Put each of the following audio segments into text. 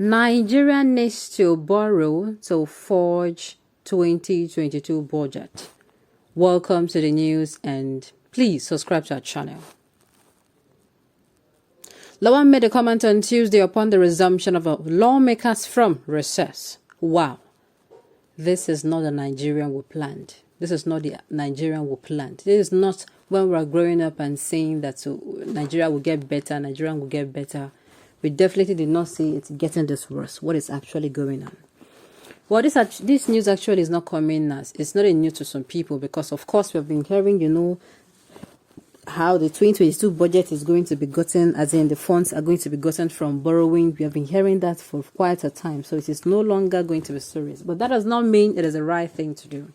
Nigeria needs to borrow to forge 2022 budget. Welcome to the news and please subscribe to our channel. Lawan made a comment on Tuesday upon the resumption of lawmakers from recess. Wow, this is not the Nigerian we planned. This is not the Nigerian we planned. This is not when we were growing up and saying that Nigeria will get better, Nigeria will get better. We definitely did not see it getting this worse. What is actually going on? Well, this news actually is not coming as it's not a news to some people because, of course, we've been hearing, how the 2022 budget is going to be gotten, as in the funds are going to be gotten from borrowing. We have been hearing that for quite a time, so it is no longer going to be serious. But that does not mean it is the right thing to do.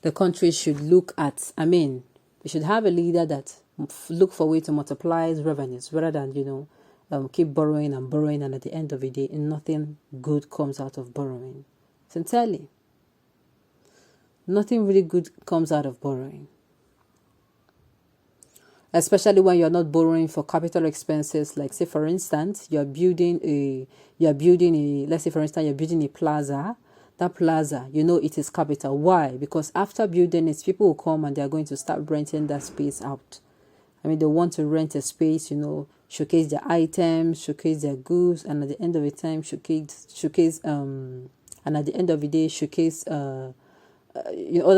The country should look at, we should have a leader that look for a way to multiply revenues rather than, keep borrowing, and at the end of the day, nothing good comes out of borrowing. Sincerely, nothing really good comes out of borrowing. Especially when you're not borrowing for capital expenses, like say for instance, you're building a plaza. That plaza, it is capital. Why? Because after building it, people will come and they're going to start renting that space out. They want to rent a space, showcase their items, showcase their goods, and at the end of the time, showcase other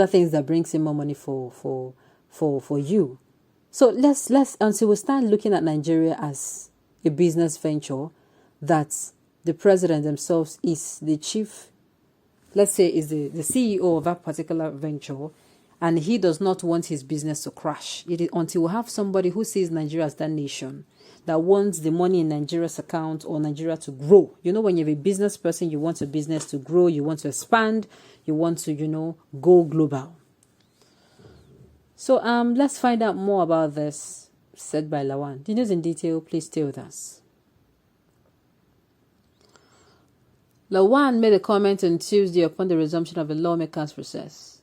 things that brings in more money for you. So let's until we start looking at Nigeria as a business venture, that the president themselves is the chief, let's say is the CEO of that particular venture, and he does not want his business to crash. Until we have somebody who sees Nigeria as that nation that wants the money in Nigeria's account or Nigeria to grow. When you're a business person, you want a business to grow, you want to expand, you want to, go global. So let's find out more about this, said by Lawan. The news in detail, please stay with us. Lawan made a comment on Tuesday upon the resumption of the lawmakers' recess.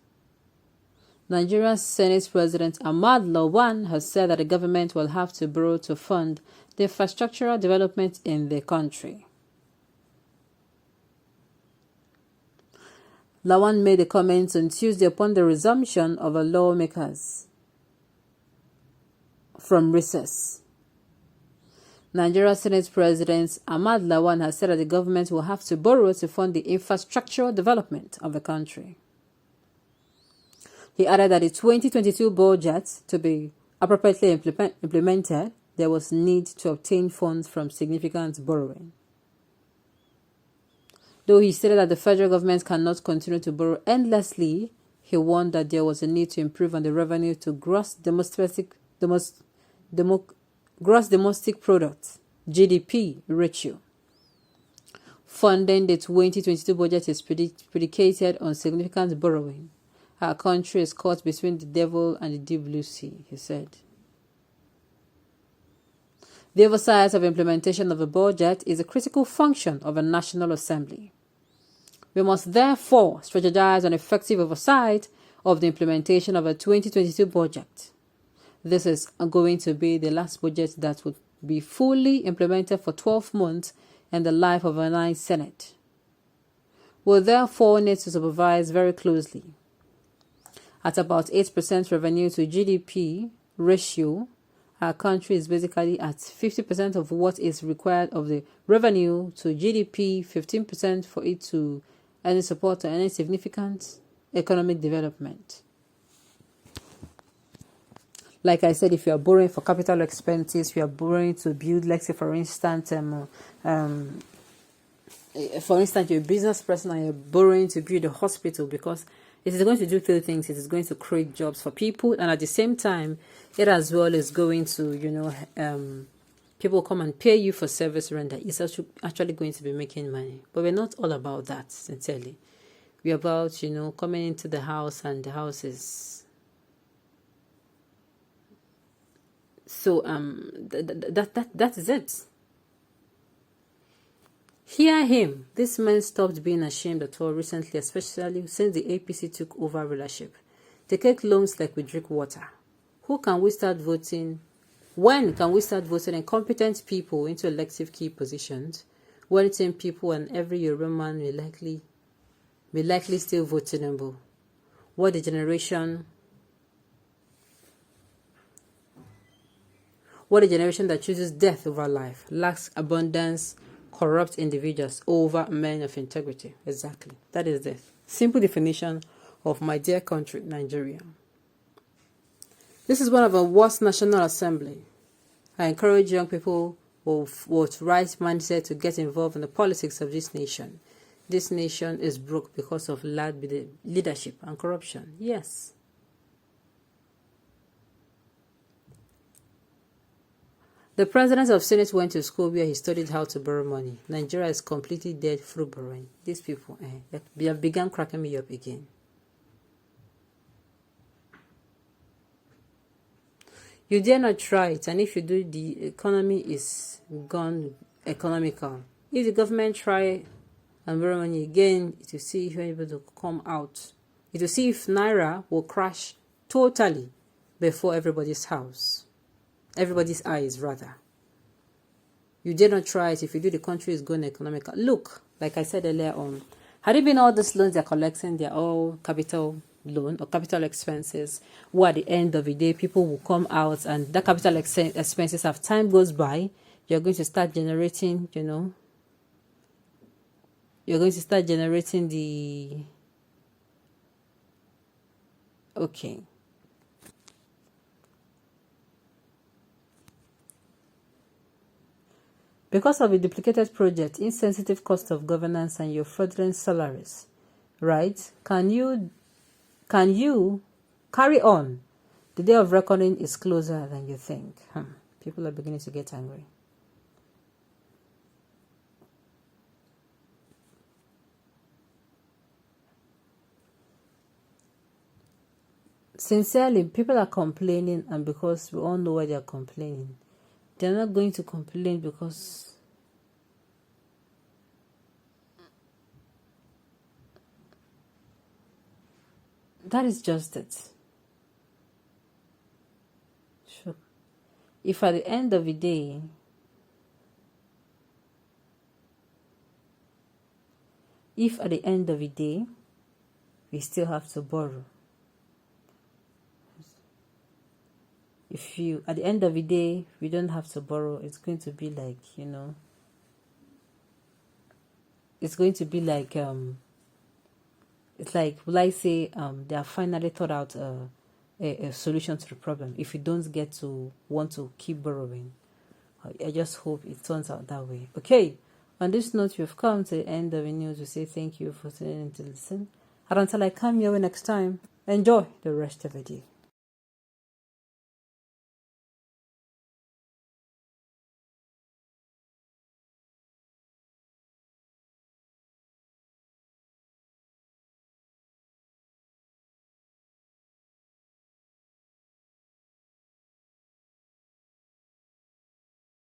Nigeria's Senate President Ahmad Lawan has said that the government will have to borrow to fund the infrastructural development in the country. Lawan made a comment on Tuesday upon the resumption of the lawmakers from recess. Nigeria Senate President Ahmad Lawan has said that the government will have to borrow to fund the infrastructural development of the country. He added that the 2022 budget to be appropriately implemented, there was need to obtain funds from significant borrowing. Though he stated that the federal government cannot continue to borrow endlessly, he warned that there was a need to improve on the revenue to gross domestic product (GDP) ratio. Funding the 2022 budget is predicated on significant borrowing. Our country is caught between the devil and the deep blue sea, he said. The oversight of implementation of the budget is a critical function of a National Assembly. We must therefore strategize on effective oversight of the implementation of a 2022 budget. This is going to be the last budget that would be fully implemented for 12 months in the life of a nice Senate. We therefore need to supervise very closely. At about 8% revenue to GDP ratio, our country is basically at 50% of what is required of the revenue to GDP, 15% for it to any support to any significant economic development. Like I said, if you are borrowing for capital expenses, you are borrowing to build, let's say, for instance, you're a business person and you're borrowing to build a hospital, because it is going to do two things. It is going to create jobs for people, and at the same time, it as well is going to, people come and pay you for service render. It's actually going to be making money. But we're not all about that, sincerely. We're about, coming into the house and the house is... So, that is it. Hear him. This man stopped being ashamed at all recently, especially since the APC took over rulership. They take loans like we drink water. Who can we start voting? When can we start voting incompetent people into elective key positions? One team people and every Yoruba man may likely still vote Tinubu. What a generation that chooses death over life, lacks abundance, corrupt individuals over men of integrity. Exactly. That is the simple definition of my dear country, Nigeria. This is one of the worst National Assembly. I encourage young people with right mindset to get involved in the politics of this nation. This nation is broke because of leadership and corruption. Yes. The president of Senate went to school where he studied how to borrow money. Nigeria is completely dead through borrowing. These people, they have begun cracking me up again. You dare not try it, and if you do, the economy is gone economical. If the government try and borrow money again, it will see if you're able to come out. It will see if Naira will crash totally before everybody's eyes rather. You dare not try it. If you do, the country is going economical. Look, like I said earlier on, had it been all these loans they're collecting, they're all capital loan or capital expenses, where at the end of the day people will come out and that capital expenses, as time goes by, you're going to start generating, the okay. Because of a duplicated project, insensitive cost of governance, and your fraudulent salaries, right? Can you carry on? The day of reckoning is closer than you think. People are beginning to get angry. Sincerely, people are complaining, and because we all know why they are complaining. They're not going to complain because that is just it. Sure. If at the end of the day, we still have to borrow. At the end of the day, we don't have to borrow, it's going to be like, it's going to be like, it's like, will I say, they have finally thought out a solution to the problem. If you don't get to want to keep borrowing, I just hope it turns out that way. Okay, on this note, we've come to the end of the news. We say thank you for tuning in to listen. And until I come your way next time, enjoy the rest of the day.